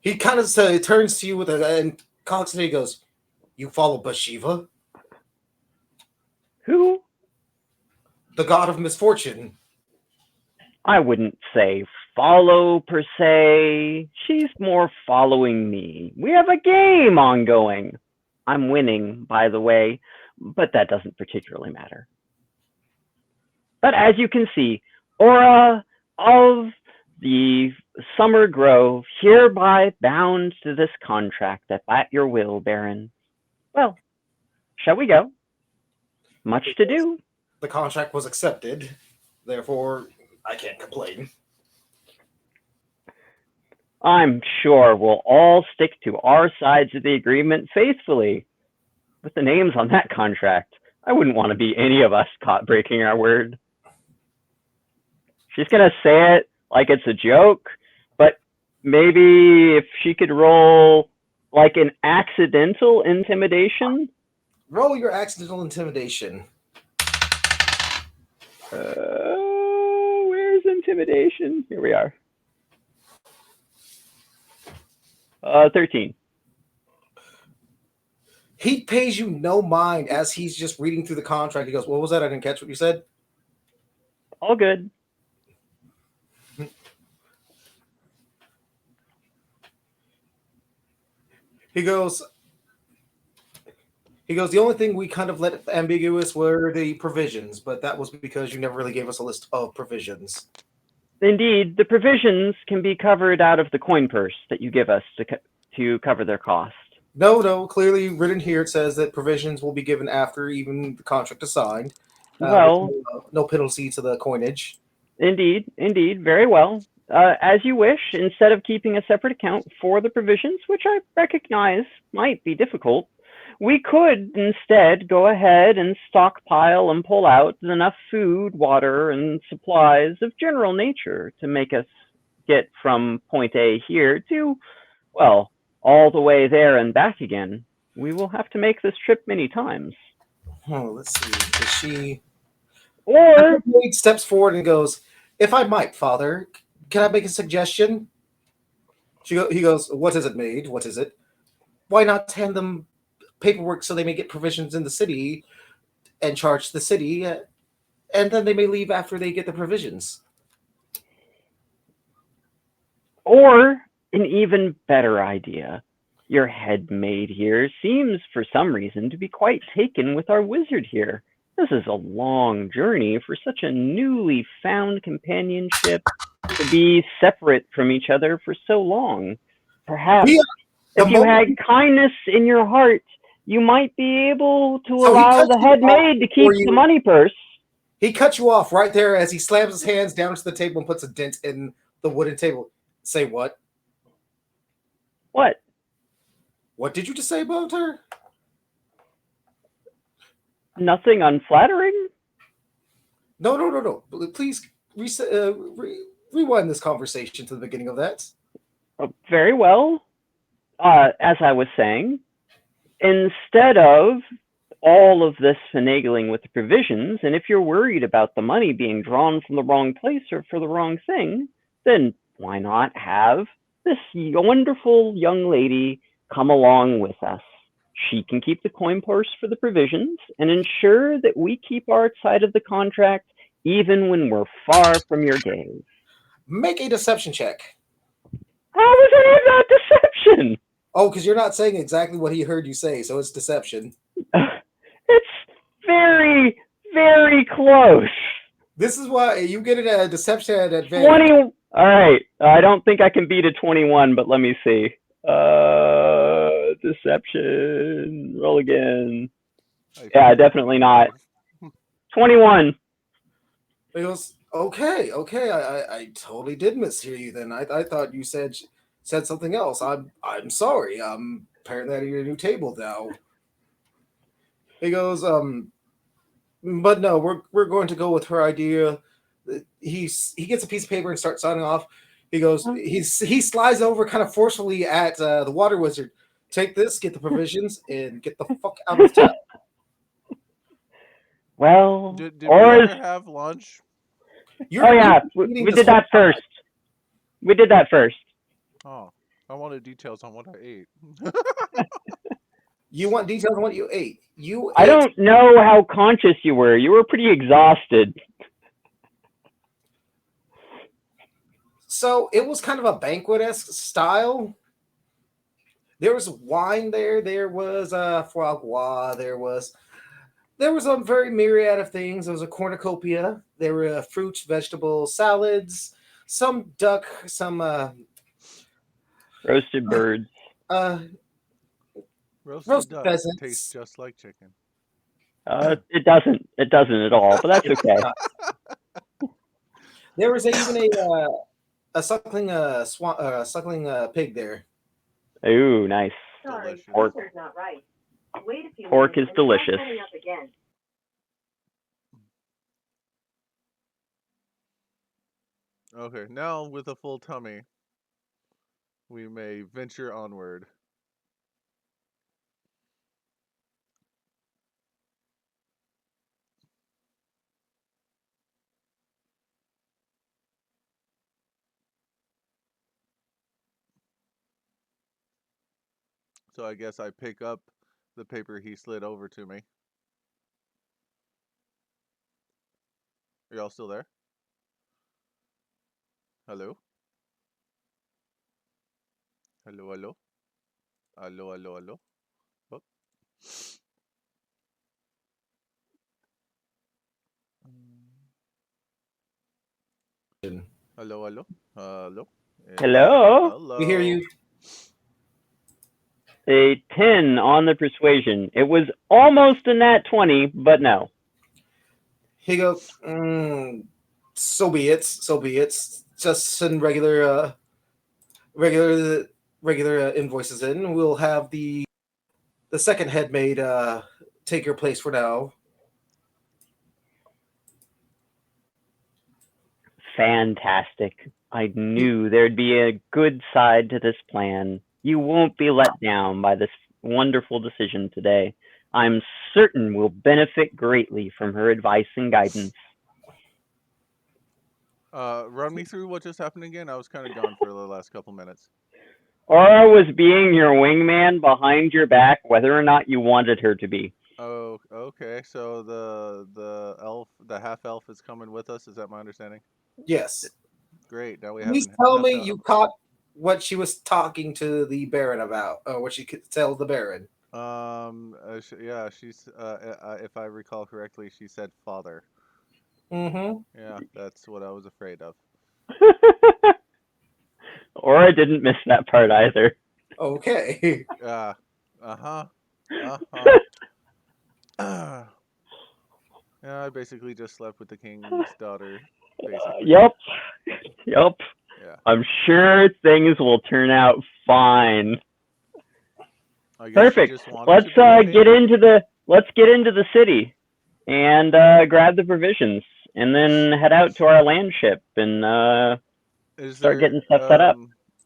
He kind of turns to you with and cocks and he goes, "You follow Bashiva, Who? the god of misfortune." I wouldn't say follow per se. She's more following me. We have a game ongoing. I'm winning, by the way, but that doesn't particularly matter. But as you can see, Aura of the Summer Grove, hereby bound to this contract at your will, Baron. Well, shall we go? Much to do. The contract was accepted, therefore I can't complain. I'm sure we'll all stick to our sides of the agreement faithfully. With the names on that contract, I wouldn't want to be any of us caught breaking our word. She's going to say it like it's a joke, but maybe if she could roll like an accidental intimidation. Roll your accidental intimidation. Where's intimidation? Here we are. 13. He pays you no mind as he's just reading through the contract. He goes, "What was that? I didn't catch what you said." All good. He goes, "The only thing we kind of let ambiguous were the provisions, but that was because you never really gave us a list of provisions." Indeed, the provisions can be covered out of the coin purse that you give us to cover their cost. No, clearly written here it says that provisions will be given after even the contract is signed. Well, no penalty to the coinage. Indeed, very well. As you wish, instead of keeping a separate account for the provisions, which I recognize might be difficult, we could instead go ahead and stockpile and pull out enough food, water, and supplies of general nature to make us get from point A here to, well, all the way there and back again. We will have to make this trip many times. Let's see. Is she... Or... He steps forward and goes, "If I might, Father, can I make a suggestion?" He goes, "What is it, maid? What is it?" "Why not hand them paperwork so they may get provisions in the city and charge the city, and then they may leave after they get the provisions." Or an even better idea. Your head maid here seems, for some reason, to be quite taken with our wizard here. This is a long journey for such a newly found companionship to be separate from each other for so long. Perhaps, if you had kindness in your heart, you might be able to allow the head maid to keep the money purse. He cuts you off right there as he slams his hands down to the table and puts a dent in the wooden table. "Say what?" "What? What did you just say about her?" "Nothing unflattering." No. Please rewind this conversation to the beginning of that. Very well. As I was saying, instead of all of this finagling with the provisions, and if you're worried about the money being drawn from the wrong place or for the wrong thing, then why not have this wonderful young lady come along with us? She can keep the coin purse for the provisions and ensure that we keep our side of the contract even when we're far from your gaze. Make a deception check. How was any of that deception? Oh, because you're not saying exactly what he heard you say, so it's deception. It's very, very close. This is why you get a deception at advantage. 20. All right. I don't think I can beat a 21, but let me see. Deception. Roll again. I Yeah, feel definitely not. bad. 21. He goes, okay, I totally did mishear you. Then I thought you said something else. I'm sorry. Apparently at your new table now. He goes, but no, we're going to go with her idea. He gets a piece of paper and starts signing off. He goes, he slides over kind of forcefully at the water wizard. Take this, get the provisions, and get the fuck out of town. Well, Did we Aura's. ever have lunch? Oh yeah, eating we this did that whole time. first. We did that first. Oh, I wanted details on what I ate. You want details on what you ate? I don't know how conscious you were. You were pretty exhausted. So it was kind of a banquet-esque style. There was wine there. There was foie gras. There was a very myriad of things. There was a cornucopia. There were fruits, vegetables, salads, some duck, some Roasted birds. Roasted duck pheasants. tastes just like chicken. It doesn't. It doesn't at all. But that's okay. There was even a suckling pig there. Ooh, nice. Sorry, Delicious. Pork. picture's not right. Wait a few Pork minutes is and try delicious. setting up again. Okay, now with a full tummy, we may venture onward. So I guess I pick up the paper he slid over to me. Are y'all still there? Hello? Hello, hello? Hello, hello, hello? Oh. Hello, hello? Hello? Hello? Hello? We hear you. A 10 on the persuasion. It was almost a nat 20, but no. He goes, so be it. So be it. Just send regular invoices in. We'll have the second head maid take your place for now. Fantastic. I knew there'd be a good side to this plan. You won't be let down by this wonderful decision today. I'm certain we'll benefit greatly from her advice and guidance. Run me through what just happened again. I was kind of gone for the last couple minutes. Aura was being your wingman behind your back, whether or not you wanted her to be. Oh, okay. So the half elf is coming with us. Is that my understanding? Yes. Great. Now we Please have tell me you caught what she was talking to the Baron about, or what she could tell the Baron. Yeah, she's if I recall correctly, she said father. Mm-hmm. Yeah, that's what I was afraid of. Aura didn't miss that part either. Okay. Yeah, I basically just slept with the king's daughter, basically. Yep. Yeah. I'm sure things will turn out fine. I guess she Perfect. just wanted Let's to be a get baby. into the city and grab the provisions, and then head out to our land ship and start getting stuff set up.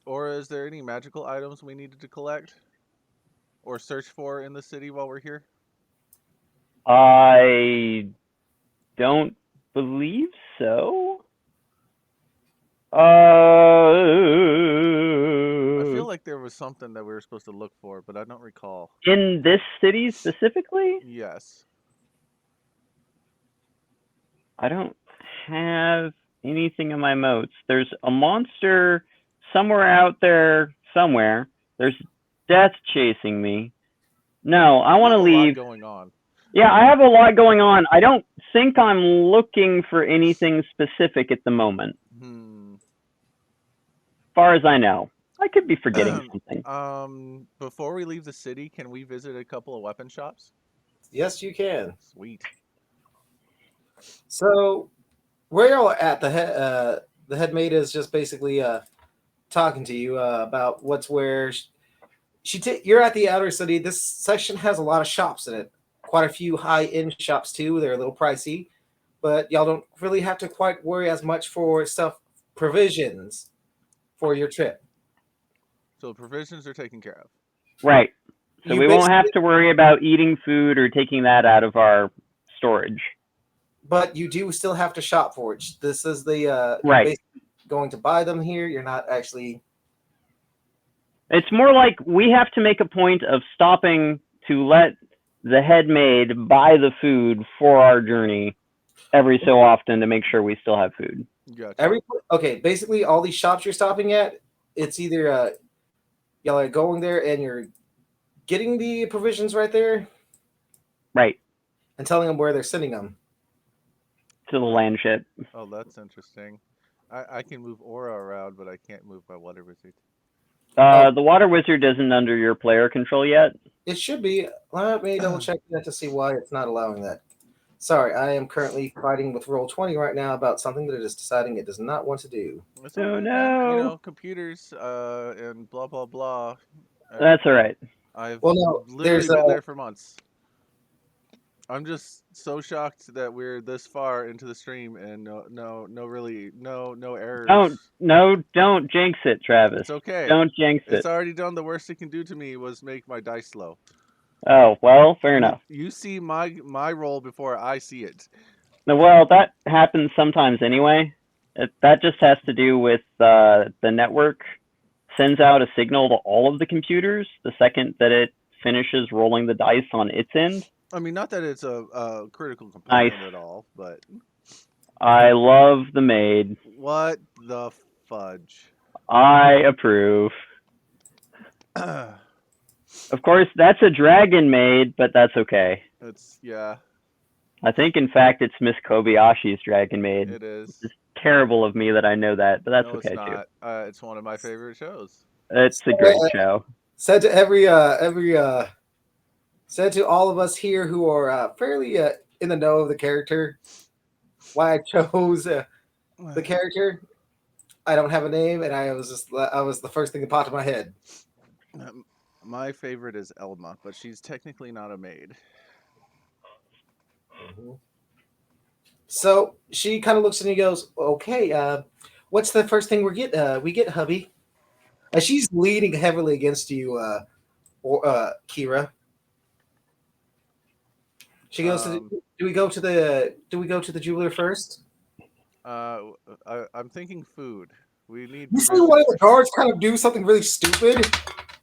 Or is there any magical items we needed to collect or search for in the city while we're here? I don't believe so. I feel like there was something that we were supposed to look for, but I don't recall. In this city specifically? Yes. I don't have anything in my notes. There's a monster somewhere out there somewhere. There's death chasing me. No, I want to leave. Going on. Yeah, I have a lot going on. I don't think I'm looking for anything specific at the moment. As far as I know. I could be forgetting something. Before we leave the city, can we visit a couple of weapon shops? Yes, you can. Sweet. So where y'all at? The head maid is just basically talking to you about what's where. You're at the outer city. This section has a lot of shops in it. Quite a few high-end shops too. They're a little pricey, but y'all don't really have to quite worry as much for provisions for your trip. So provisions are taken care of. Right. So You we won't basically- have to worry about eating food or taking that out of our storage. But you do still have to shop for it. This is the you're Right. basically going to buy them here. You're not actually. It's more like we have to make a point of stopping to let the head maid buy the food for our journey every so often to make sure we still have food. Gotcha. Basically all these shops you're stopping at, it's either y'all are going there and you're getting the provisions right there Right. and telling them where they're sending them. To the land ship. Oh, that's interesting. I can move aura around, but I can't move my water wizard. The water wizard isn't under your player control yet. It should be. Let me double check that to see why it's not allowing that. Sorry, I am currently fighting with Roll20 right now about something that it is deciding it does not want to do. It's Oh, okay, man. You no. know, computers and blah blah blah. That's all right. I've Well, no, literally there's been there for months. I'm just so shocked that we're this far into the stream and no errors. Don't jinx it, Travis. It's okay. Don't jinx It's it. already done. The worst it can do to me was make my dice slow. Oh, well, fair enough. You see my roll before I see it. No, well, that happens sometimes anyway. That just has to do with the network sends out a signal to all of the computers the second that it finishes rolling the dice on its end. I mean, not that it's a critical component Nice. at all, but I love the maid. what the fudge? I approve. Of course, that's a dragon maid, but that's okay. It's yeah, I think, in fact, it's Miss Kobayashi's dragon maid. it is. It's terrible of me that I know that, but that's No, okay it's too. not. It's one of my favorite shows. It's a great show. Said to said to all of us here who are fairly in the know of the character, why I chose the character. I don't have a name, and I was the first thing that popped in my head. My favorite is Elma, but she's technically not a maid. So she kind of looks at me and goes, "Okay, what's the first thing we get, hubby?" And she's leaning heavily against you, Kira. She goes, "Do we go to the jeweler first?" I'm thinking food. We need. You see one of the guards kind of do something really stupid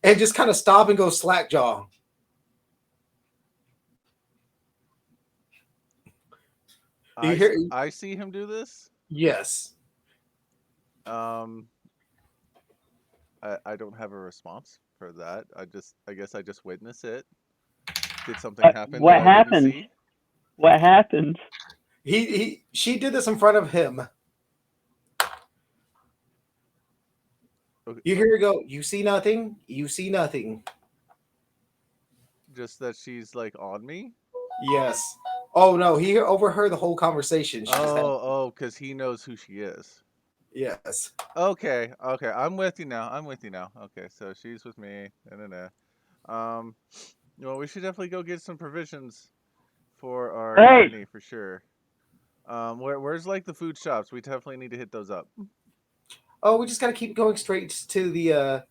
and just kind of stop and go slackjaw. I see him do this. Yes. I don't have a response for that. I guess I just witness it. Did something happen? What that I didn't happened? see? What happened? She did this in front of him. Okay. You hear her go, "You see nothing? You see nothing." Just that she's like on me. Yes. Oh no, he overheard the whole conversation. She just had- Because he knows who she is. Yes. Okay, I'm with you now. Okay, so she's with me. Well, we should definitely go get some provisions for our Hey! journey for sure. Where's like the food shops? We definitely need to hit those up. Oh, we just gotta keep going straight to the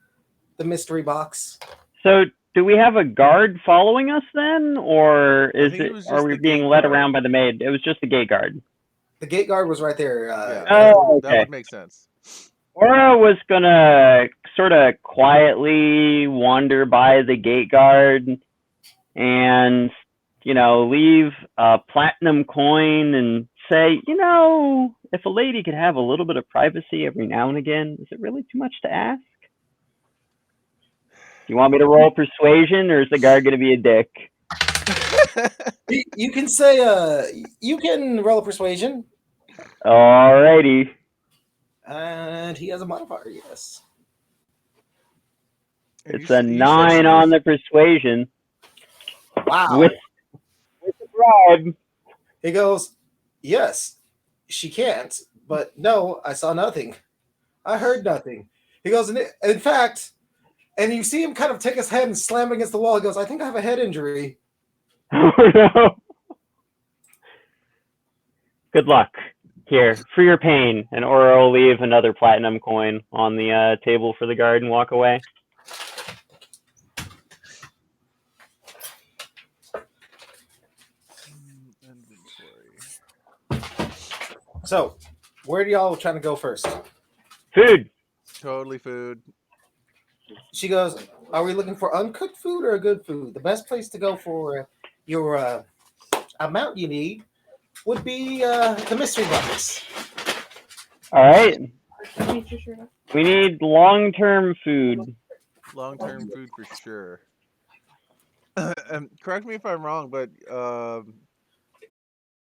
mystery box. So, do we have a guard following us then, or I think it was are just we the being gate led guard. around by the maid? It was just the gate guard. The gate guard was right there. Yeah, Oh, that okay. would make sense. Aura was gonna sort of quietly wander by the gate guard and, leave a platinum coin and say, if a lady could have a little bit of privacy every now and again, is it really too much to ask? Do you want me to roll persuasion, or is the guard gonna be a dick? You can say you can roll a persuasion. Alrighty. And he has a modifier, yes. And It's you a s- you said she 9 on was- the persuasion Wow. with the bribe. He goes, yes, she can't, but no, I saw nothing. I heard nothing. He goes, in fact, and you see him kind of take his head and slam against the wall. He goes, I think I have a head injury. Oh no. Good luck. Here, for your pain. And Aura will leave another platinum coin on the table for the guard and walk away. Inventory. So, where do y'all trying to go first? Food. Totally food. She goes, are we looking for uncooked food or good food? The best place to go for your amount you need would be the mystery box. All right. Get your shirt off. We need long-term food. Long-term food for sure. Correct me if I'm wrong, but